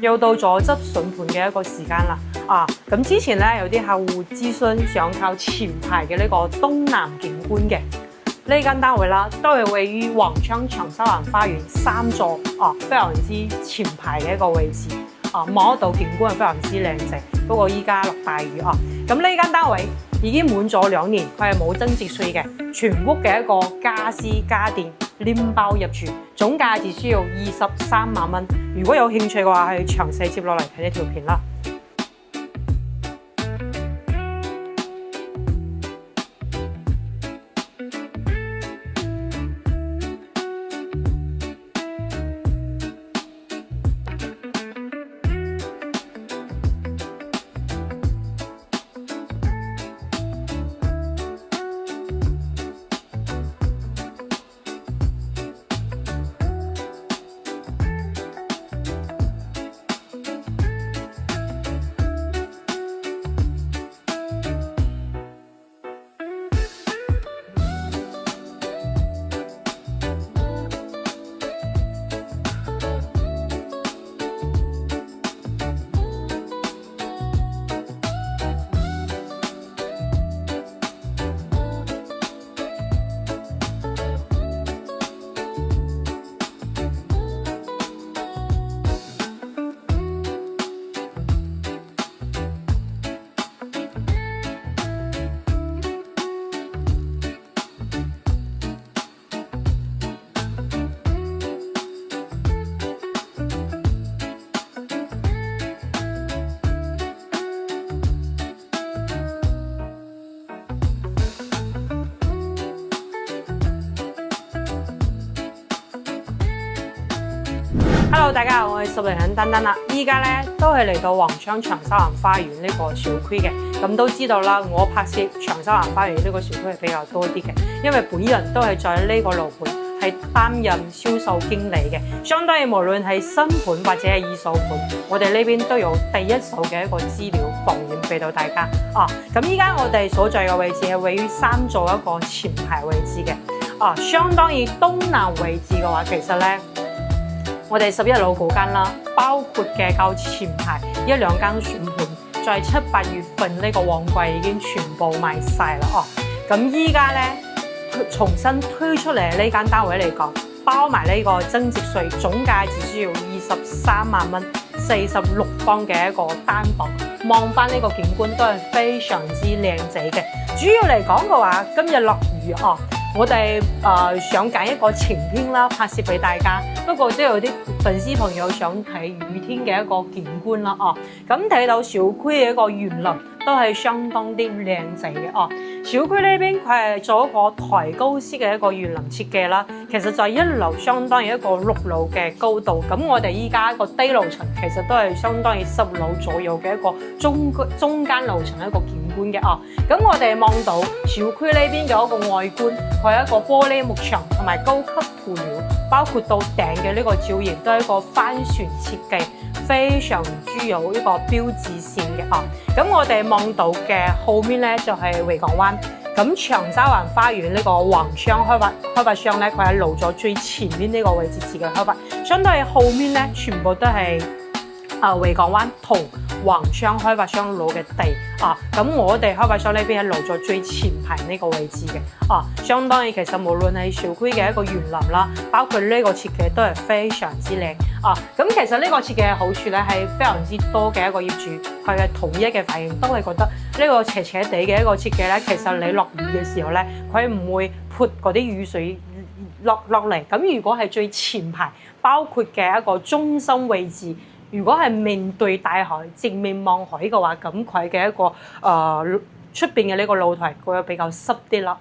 又到咗執筍盤嘅一個時間啦。咁之前咧有啲客戶諮詢想靠前排嘅呢個東南景觀嘅呢間單位啦，都係位於宏昌長沙灣花園3座非常之前排嘅一個位置望到景觀係非常之靚仔。不過依家落大雨咁呢間單位已經滿咗2年，佢係冇增值稅嘅，全屋嘅一個家私家電拎包入住，總價只需要23萬蚊。如果有興趣嘅話，可以詳細接落嚟睇呢條片啦。Hello， 大家好，我係10零人丹丹啦。依家咧都係嚟到宏昌長沙灣花園呢個小區嘅，咁都知道啦。我拍攝長沙灣花園呢個小區係比較多啲嘅，因為本人都係在呢個樓盤係擔任銷售經理嘅，相當於無論係新盤或者係二手盤，我哋呢邊都有第一手嘅一個資料防驗俾到大家。咁依家我哋所在嘅位置係位於3座一個前排位置嘅，相當於東南位置嘅話，其實咧。我哋11樓嗰間啦，包括嘅較前排1、2間選盤，在7、8月份呢個旺季已經全部賣晒啦咁依家咧重新推出嚟呢間單位嚟講，包埋呢個增值稅，總價只需要23萬蚊，46方嘅一個單房，望翻呢個景觀都係非常之靚仔嘅。主要嚟講嘅話，今日落雨我哋想揀一個晴天啦，拍攝俾大家。不過都有啲粉絲朋友想睇雨天嘅一個景觀啦咁睇到小區嘅一個園林都係相當啲靚仔嘅小區呢邊佢係做一個抬高式嘅一個園林設計啦。其實就1樓相當於一個6樓嘅高度，咁我哋依家一個低樓層其實都係相當於10樓左右嘅一個中間樓層一個景觀嘅咁我哋望到小區呢邊嘅一個外觀，佢係一個玻璃幕牆同埋高級塗料，包括到頂嘅呢個造型都係一個帆船設計，非常具有一個標誌性嘅咁我哋望到嘅後面咧就係維港灣，咁長沙灣花園呢個宏昌開發商咧，佢喺路咗最前面呢個位置自己開發，相對於後面咧全部都係維港灣同宏昌開發商攞嘅地咁我哋開發商呢邊係落咗最前排呢個位置嘅相當於其實無論係小區嘅一個園林啦，包括呢個設計都係非常之靚咁其實呢個設計嘅好處咧係非常之多嘅一個業主佢嘅統一嘅反應都係覺得呢個斜斜地嘅一個設計咧，其實你落雨嘅時候咧，佢唔會潑嗰啲雨水落嚟。咁如果係最前排，包括嘅一個中心位置。如果係面對大海、正面望海嘅話，咁佢嘅一個出邊嘅呢個露台佢會比較濕啲啦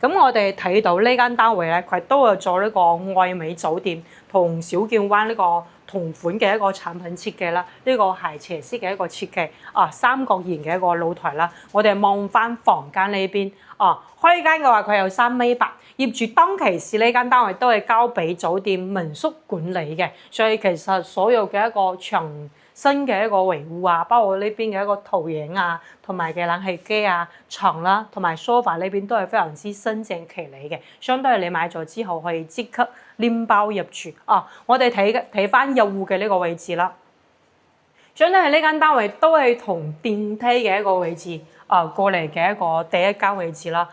咁我哋睇到呢間單位咧，佢都有做呢個愛美酒店同小建灣呢個同款嘅一個產品設計啦，呢個斜斜式嘅一個設計三角形嘅一個露台啦。我哋望翻房間呢邊開間嘅話，佢有3.8米，業主當其時呢間單位都係交俾酒店民宿管理嘅，所以其實所有嘅一個長新嘅一個維護包括呢邊嘅一個投影同埋嘅冷氣機床啦，同埋 sofa 呢邊都係非常之新淨其理嘅，相當於你買咗之後可以即刻拎包入住我哋睇翻入戶嘅呢個位置啦。相當係呢間單位都係同電梯嘅一個位置過嚟嘅一個第一間位置啦。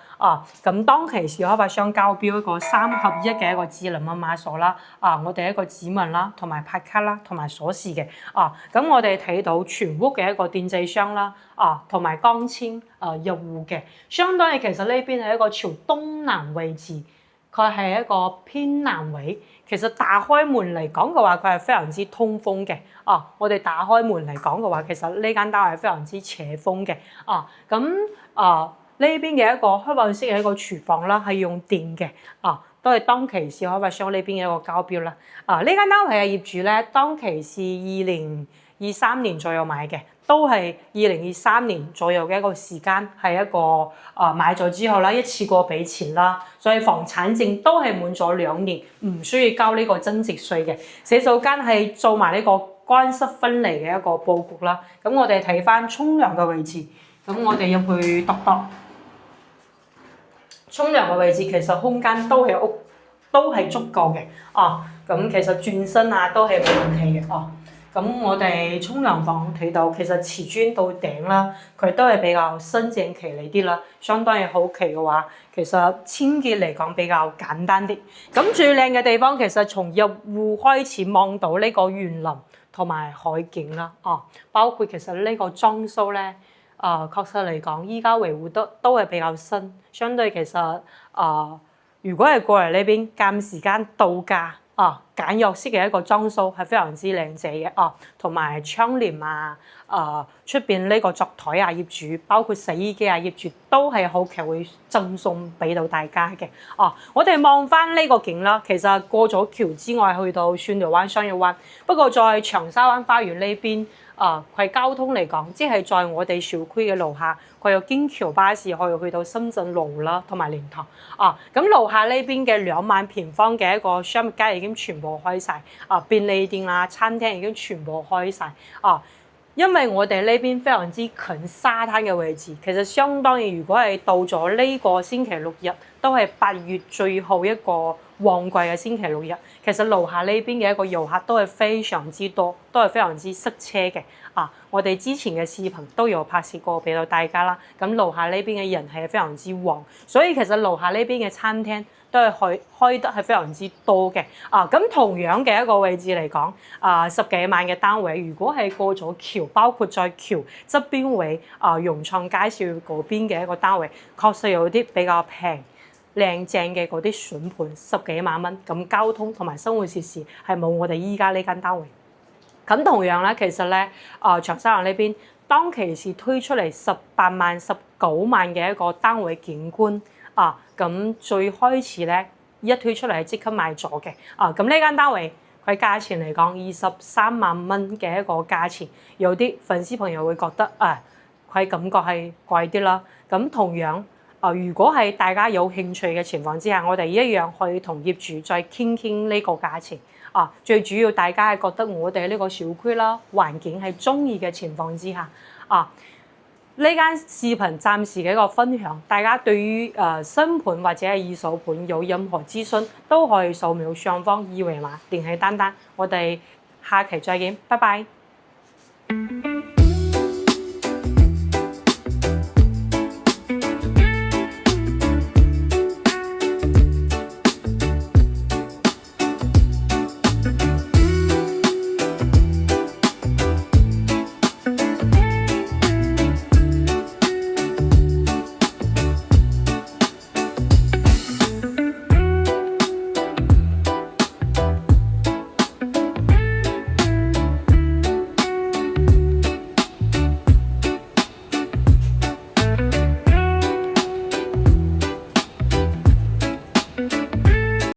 咁當其時開發商交標一個3合1嘅一個智能密碼鎖啦。我哋一個指紋啦，同埋拍卡啦，同埋鎖匙嘅。咁我哋睇到全屋嘅一個電製箱啦。同埋光纖入戶嘅。相當於其實呢邊係一個朝東南位置，佢係一個偏南位。其實打開門嚟講嘅話，佢係非常之通風嘅。我哋打開門嚟講嘅話，其實呢間單位係非常之斜風嘅。呢邊嘅一個開放式嘅一個廚房啦，係用電嘅。都係當其時開發商呢邊嘅一個交標啦。呢間單位嘅業主咧，當其時2023年左右買嘅，都係2023年左右嘅一個時間，係一個買咗之後啦，一次過俾錢啦，所以房產證都係滿咗2年，唔需要交呢個增值稅嘅。洗手間係做埋呢個乾濕分離嘅一個佈局啦。咁我哋睇翻沖涼嘅位置，咁我哋入去度度。沖涼嘅位置其實空間都係足夠嘅。咁其實轉身都係冇問題嘅。咁我哋沖涼房睇到其實瓷磚到頂啦，佢都係比較新淨企理啲啦。相當於好奇嘅話，其實清潔嚟講比較簡單啲。咁最靚嘅地方其實從入戶開始望到呢個園林同埋海景啦。包括其實呢個裝修咧。確實嚟講，依家維護都係比較新，相對其實如果係過嚟呢邊間時間度假簡約式嘅一個裝修係非常之靚仔嘅。同埋窗簾出邊呢個燭台業主包括洗衣機業主都係好奇會贈送俾到大家嘅。我哋望翻呢個景啦，其實過咗橋之外去到蒜寮灣商業灣，不過在長沙灣花園呢邊。佢交通嚟講，即係在我哋小區嘅樓下，佢有京橋巴士可以去到深圳路啦，同埋蓮塘。咁樓下呢邊嘅2萬平方嘅一個商業街已經全部開晒。便利店餐廳已經全部開晒。因為我哋呢邊非常之近沙灘嘅位置，其實相當於如果係到咗呢個星期6日，都係8月最後一個旺季嘅星期6日，其實樓下呢邊嘅一個遊客都係非常之多，都係非常之塞車嘅。我哋之前嘅視頻都有拍攝過俾到大家啦。咁樓下呢邊嘅人係非常之旺，所以其實樓下呢邊嘅餐廳都係開得係非常之多嘅。咁同樣嘅一個位置嚟講，10幾萬嘅單位，如果係過咗橋，包括在橋側邊位融創佳兆嗰邊嘅一個單位，確實有啲比較平靚正嘅嗰啲筍盤，10幾萬蚊。咁交通同埋生活設施係冇我哋依家呢間單位。咁同樣咧，其實咧長沙灣呢邊當其時推出嚟18萬、19萬嘅一個單位景觀。咁最開始咧一推出嚟係即刻賣咗嘅。咁呢間單位佢價錢嚟講23萬蚊嘅一個價錢，有啲粉絲朋友會覺得佢感覺係貴啲啦。咁同樣如果係大家有興趣嘅情況之下，我哋一樣可以同業主再傾呢個價錢。最主要大家係覺得我哋呢個小區啦環境係中意嘅情況之下，呢間視頻暫時嘅一個分享，大家對於新盤或者係二手盤有任何諮詢，都可以掃描上方二維碼聯繫丹丹。我哋下期再見，拜拜。